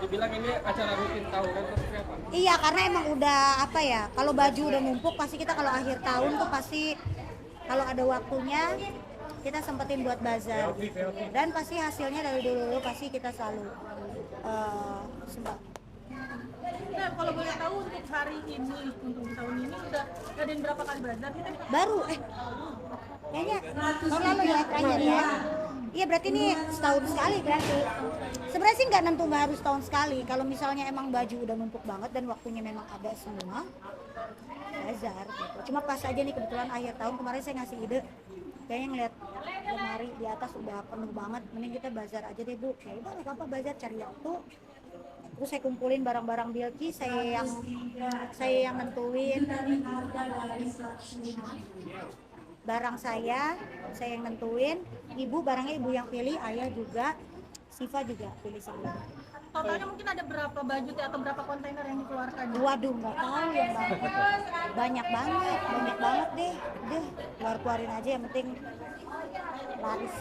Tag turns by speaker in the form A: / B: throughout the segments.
A: dibilang ini acara rutin tahunan atau seperti apa?
B: Iya, karena emang udah apa ya, kalau baju udah numpuk pasti kita kalau akhir tahun tuh pasti kalau ada waktunya kita sempetin buat bazar gitu. Dan pasti hasilnya dari dulu pasti kita selalu sembah.
C: Nah, kalau boleh tahu untuk hari ini, untuk tahun ini udah ngadain berapa kali bazar kita?
B: Baru kayaknya tahun lalu ya terakhir ya. Iya berarti ini setahun sekali berarti. Sebenarnya sih nggak harus tahun sekali. Kalau misalnya emang baju udah numpuk banget dan waktunya memang ada semua, bazar gitu. Cuma pas aja nih kebetulan akhir tahun kemarin saya ngasih ide, kayaknya ngeliat lemari di atas udah penuh banget, mending kita bazar aja deh bu. Ya udah nggak apa-apa, bazar cari waktu. Terus saya kumpulin barang-barang Bilki, saya yang nentuin barang saya yang nentuin, ibu barangnya ibu yang pilih, ayah juga, Siva juga pilih sendiri.
C: Totalnya mungkin ada berapa baju teh atau berapa kontainer yang dikeluarkan?
B: Waduh nggak tahu ya mbak, banyak banget deh keluarin aja yang penting laris.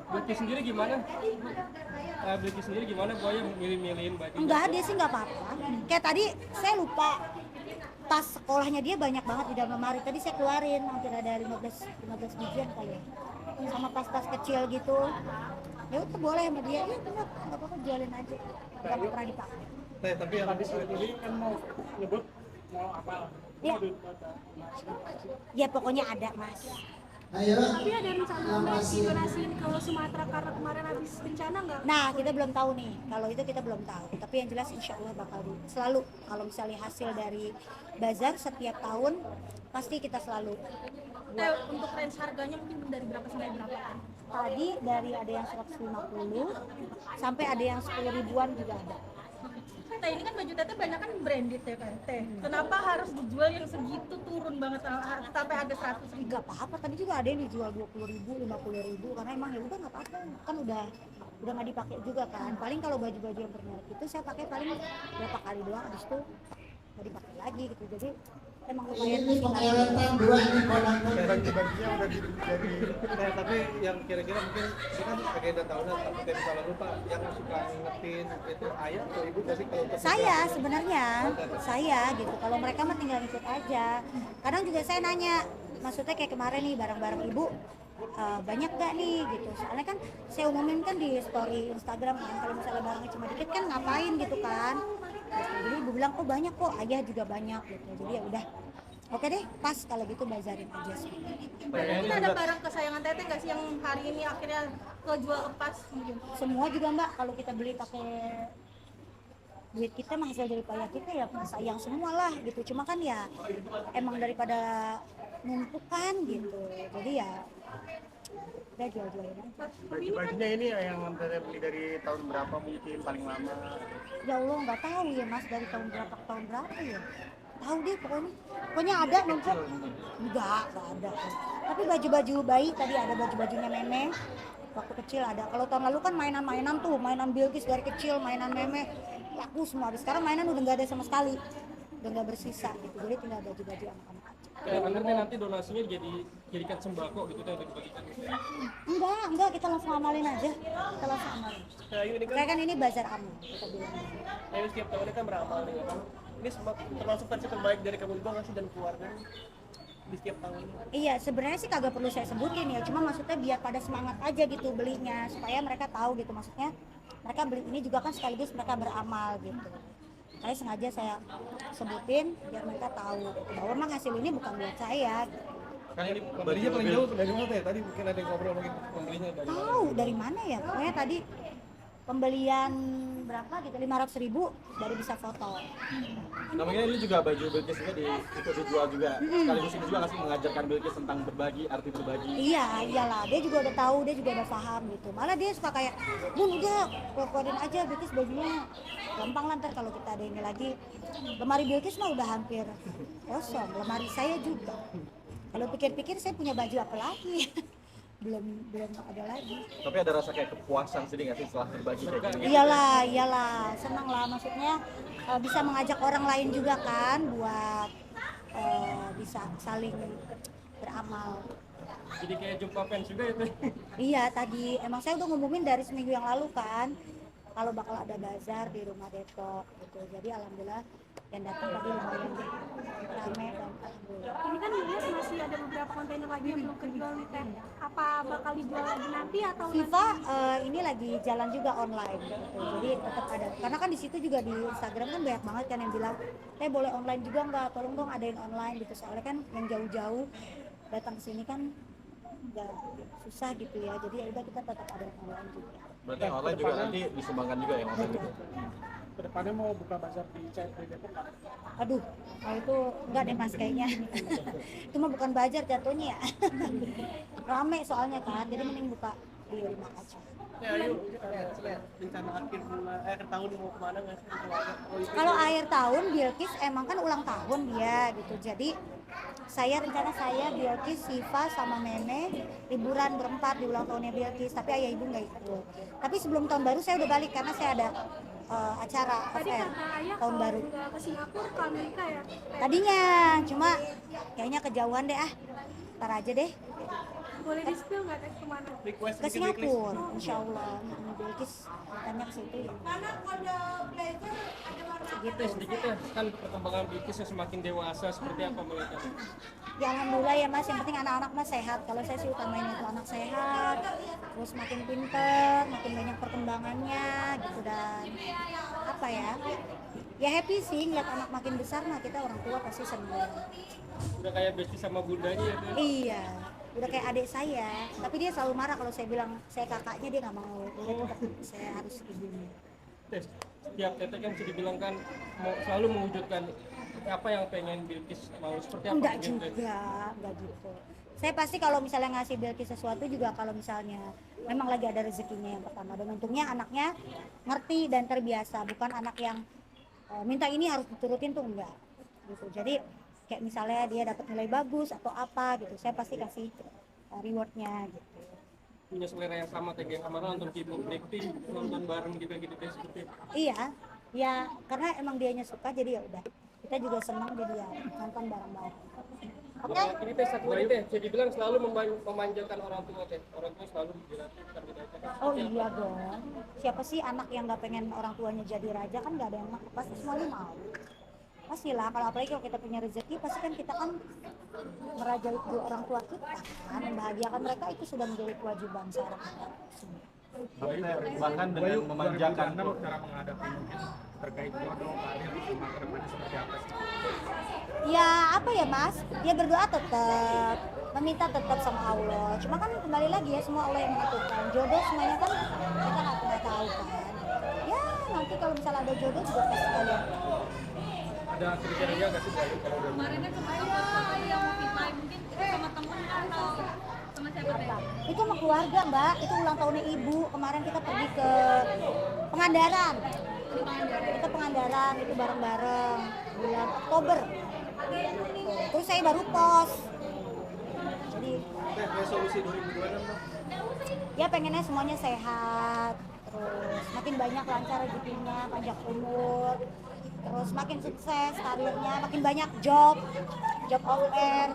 A: Bilki sendiri gimana? Bilki sendiri gimana? Boya milih-milihin baju?
B: Enggak, dia sih nggak apa-apa. Kayak tadi saya lupa tas sekolahnya dia banyak banget di dalam lemari. Tadi saya keluarin hampir ada 15 bijian kali ya. Sama tas-tas kecil gitu. Ya udah boleh sama dia. Ya benar, nggak apa-apa jualin aja. Nggak pernah dipakai.
D: Tapi yang habis ini kan mau nyebut mau apa?
B: Ya. Ya pokoknya ada mas.
E: Tapi ada rencana donasiin ke Sumatera karena kemarin habis bencana nggak?
B: Nah kita belum tahu nih, kalau itu kita belum tahu. Tapi yang jelas insya Allah bakal selalu kalau misalnya hasil dari bazar setiap tahun pasti kita selalu
C: Teh, untuk range harganya mungkin dari berapa sampai berapa kan?
B: tadi dari ada yang 150 sampai ada yang 10 ribuan juga ada.
C: Teh ini kan baju teteh banyak kan branded ya kan teh. Kenapa harus dijual yang segitu turun banget sampai harga 100 ribu?
B: Nggak apa-apa, tadi juga ada yang dijual 20.000, 50.000 karena emang ya udah nggak apa-apa, kan udah nggak dipakai juga kan. Paling kalau baju-baju yang bermerek itu saya pakai paling berapa kali doang, habis itu nggak dipakai lagi gitu. Jadi emang lumayan
F: Ini pengeretan dua ini konaknya.
D: Bagi-baginya udah jadi. Nah, tapi yang kira-kira mungkin ini kan agenda tahunan, tapi kayak misalnya lupa yang suka ngingetin itu ayah atau ibu pasti kalau untuk
B: saya sebenarnya saya gitu, kalau mereka mah tinggal ikut aja. Kadang juga saya nanya, maksudnya kayak kemarin nih barang-barang ibu banyak gak nih gitu, soalnya kan saya umumin kan di story Instagram kan, kalau misalnya barangnya cuma dikit kan ngapain gitu kan. Jadi ibu bilang oh banyak kok, ayah juga banyak gitu. Jadi ya udah oke deh, pas kalau gitu bazarin aja sih.
C: Mungkin ada barang kesayangan teteh nggak sih yang hari ini akhirnya kejual lepas mungkin?
B: Semua juga mbak, kalau kita beli pakai duit kita mah hasil dari payah kita ya sayang semua lah gitu. Cuma kan ya emang daripada numpuk kan gitu, jadi ya udah jual-jualin aja.
D: bagi-baginya ini yang teteh beli dari tahun berapa mungkin paling lama?
B: Ya Allah nggak tahu ya mas, dari tahun berapa ke tahun berapa ya, tahu deh pokoknya ada numpuk. Enggak ada. Tapi baju-baju bayi tadi ada, baju-bajunya meme waktu kecil ada. Kalau tahun lalu kan mainan-mainan tuh, mainan Bilkis dari kecil, mainan meme laku semua. Sekarang mainan udah nggak ada sama sekali, udah nggak bersisa gitu. Jadi tinggal baju-baju anak-anak aja.
A: Kayak bener nih nanti donasinya jadikan sembako gitu kan dibagikan.
B: Enggak, kita langsung amalin aja. Kita langsung amalin.
A: Nah, ini kan
B: Kayak kan ini bazar amal kita bilang.
A: ini setiap tahunnya kan beramal nih kan. Ini termasuk versi terbaik dari kamu juga nggak sih dan keluarga di setiap tahun?
B: Iya, sebenarnya sih kagak perlu saya sebutin ya, cuma maksudnya biar pada semangat aja gitu belinya, supaya mereka tahu gitu, maksudnya mereka beli ini juga kan sekaligus mereka beramal gitu. Saya sengaja saya sebutin biar mereka tahu bahwa memang hasil ini bukan buat saya.
D: Kan ini pembelinya paling jauh dari mana teh? Tadi mungkin ada yang ngobrol mungkin pembelinya dari
B: Tahu dari mana ya? Pokoknya tadi pembelian berapa gitu, 500.000 baru bisa foto.
G: Nah mungkin ini juga baju Bilkis juga ikut dijual juga. Sekaligus ini juga nggak sih mengajarkan Bilkis tentang berbagi, arti berbagi.
B: Iya, iyalah, dia juga udah tahu, dia juga udah paham gitu. Malah dia suka kayak, Bun udah keluarin aja Bilkis bajunya. Gampang lah ntar kalau kita ada ini lagi. Lemari Bilkis mah udah hampir kosong, lemari saya juga. Kalau pikir-pikir saya punya baju apa lagi? belum ada lagi.
G: Tapi ada rasa kayak kepuasan sih nggak sih setelah berbagi kayak gini?
B: Iyalah, senang lah, maksudnya bisa mengajak orang lain juga kan buat bisa saling beramal.
A: Jadi kayak jumpa fans juga itu.
B: Iya, tadi emang saya udah ngumumin dari seminggu yang lalu kan. kalau bakal ada bazar di rumah Depok gitu. Jadi alhamdulillah yang datang tadi lumayan rame dan alhamdulillah.
E: Ini kan Julius masih ada beberapa kontainer lagi yang belum kejual nih Teh. Apa bakal dijual lagi nanti atau
B: Viva ini lagi jalan juga online gitu. Jadi tetap ada. Karena kan di situ juga di Instagram kan banyak banget kan yang bilang, boleh online juga nggak? Tolong dong adain online gitu. Soalnya kan yang jauh-jauh datang ke sini kan nggak susah gitu ya. Jadi ya udah kita tetap ada online juga.
G: Berarti yang online juga nanti disumbangkan juga yang online gitu.
A: Kedepannya mau buka bazar di Depok Pak?
B: Aduh, kalau itu enggak deh mas kayaknya. Itu mah bukan bazar jatuhnya ya. Rame soalnya kan, jadi mending buka di rumah aja.
A: Ya yuk, rencana akhir tahun mau kemana nggak sih keluarga?
B: Kalau akhir tahun Bilkis emang kan ulang tahun dia gitu. Jadi rencana saya Bilkis, Siva sama Meme liburan berempat di ulang tahunnya Bilkis. Tapi ayah ibu nggak ikut. Tapi sebelum tahun baru saya udah balik karena saya ada acara
E: tadi
B: affair
E: kata ayah
B: tahun
E: kalau
B: baru.
E: juga ke Singapura ke Amerika ya?
B: Tadinya cuma kayaknya kejauhan deh ntar aja deh
E: Boleh di spill nggak Teh kemana?
A: Request
B: ke
A: dikit nih,
B: Singapura, insya Allah. Bilkis tanya ke situ ya.
A: Segitu sedikit ya, kan perkembangan Bilkis yang semakin dewasa seperti apa melihatnya?
B: Ya alhamdulillah ya mas, yang penting anak-anak mas sehat. Kalau saya sih utamain itu anak sehat, terus makin pinter, makin banyak perkembangannya gitu. Dan apa ya happy sih ngeliat anak makin besar. Nah kita orang tua pasti senang.
A: Udah kayak Bilkis sama bundanya ya tuh.
B: Iya, udah kayak adik saya. Tapi dia selalu marah kalau saya bilang saya kakaknya, dia nggak mau. Dia tetap saya harus ibunya.
A: Setiap teteh kan bisa dibilang kan selalu mewujudkan apa yang pengen Bilkis mau, seperti apa?
B: Enggak
A: pengen
B: juga, enggak gitu. Saya pasti kalau misalnya ngasih Bilkis sesuatu juga kalau misalnya memang lagi ada rezekinya yang pertama. Dan untungnya anaknya ngerti dan terbiasa, bukan anak yang minta ini harus diturutin tuh enggak. Gitu. Jadi kayak misalnya dia dapat nilai bagus atau apa gitu, saya pasti kasih rewardnya gitu.
A: punya selera yang sama teh, yang kemarin nonton K-pop Blackpink, nonton bareng juga gitu deh seperti itu.
B: Iya, ya karena emang dianya suka jadi ya udah. Kita juga senang jadi ya nonton bareng-bareng. Oke.
A: Ini teh satu lagi teh, jadi bilang selalu memanjakan orang tua teh. Orang tua selalu dibilang
B: Oh iya dong. Siapa sih anak yang nggak pengen orang tuanya jadi raja? Kan nggak ada yang mau. Pasti semuanya mau. Pastilah, kalau apalagi kalau kita punya rezeki, pasti kan kita kan merajai kedua orang tua kita kan, membahagiakan mereka itu sudah menjadi kewajiban seorang anak.
G: Bahkan dengan memanjakan
D: cara menghadapi mungkin terkait jodoh kalian sama kedepannya seperti apa sih?
B: Ya apa ya mas, dia berdoa tetap, meminta tetap sama Allah. Cuma kan kembali lagi ya, semua Allah yang menentukan. Jodoh semuanya kan kita nggak pernah tahu kan. Ya nanti kalau misalnya ada jodoh juga pasti ada.
D: Ada kriteria nggak sih dari kalau udah
C: Kemarin kan sempat yang mau time mungkin itu sama temen atau sama siapa Teh?
B: Itu sama keluarga mbak, itu ulang tahunnya ibu. Kemarin kita pergi ke Pangandaran. Kita Pangandaran itu bareng-bareng bulan Oktober. Terus saya baru pos. Jadi
D: resolusi 2026 Bang?
B: ya pengennya semuanya sehat, terus makin banyak lancar rezekinya, panjang umur, terus makin sukses karirnya, makin banyak job offer.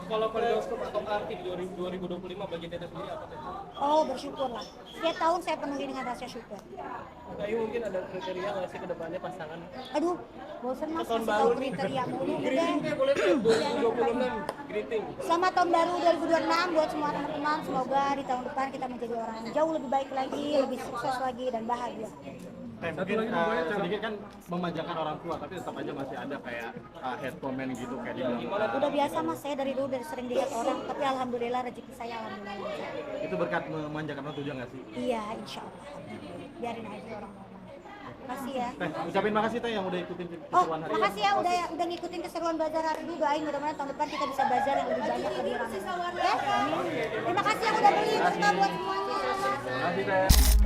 A: kalau Kaleidoscope atau arti di 2025 bagi teteh sendiri apa teh?
B: Oh bersyukur lah, setiap tahun saya penuhi dengan rasa syukur.
A: Kayu mungkin ada kriteria nggak sih ke depannya pasangan?
B: Aduh bosen mas
A: Tahun
B: kasih
A: baru
B: tahu
A: nih.
B: kriteria mulu udah.
A: Greeting teh boleh teh 2026 greeting.
B: Selamat tahun baru 2026 buat semua teman-teman, semoga di tahun depan kita menjadi orang yang jauh lebih baik lagi, lebih sukses lagi dan bahagia.
G: mungkin sedikit kan memanjakan orang tua, tapi tetap aja masih ada kayak head comment gitu kayak dibilang.
B: Udah biasa mas, saya dari dulu udah sering dilihat orang, tapi alhamdulillah rezeki saya alhamdulillah lancar.
G: Itu berkat memanjakan orang tua juga nggak sih?
B: Iya insya Allah, biarin aja orang ngomong. Makasih ya.
G: Ucapin makasih teh yang udah ikutin
B: Oh
G: keseruan hari ini.
B: makasih ya udah ngikutin keseruan bazar hari ini. Doain mudah-mudahan tahun depan kita bisa bazar yang lebih banyak, lebih ramai. Oke? Terima kasih yang udah beli, semoga buat semuanya.
G: Makasih teh.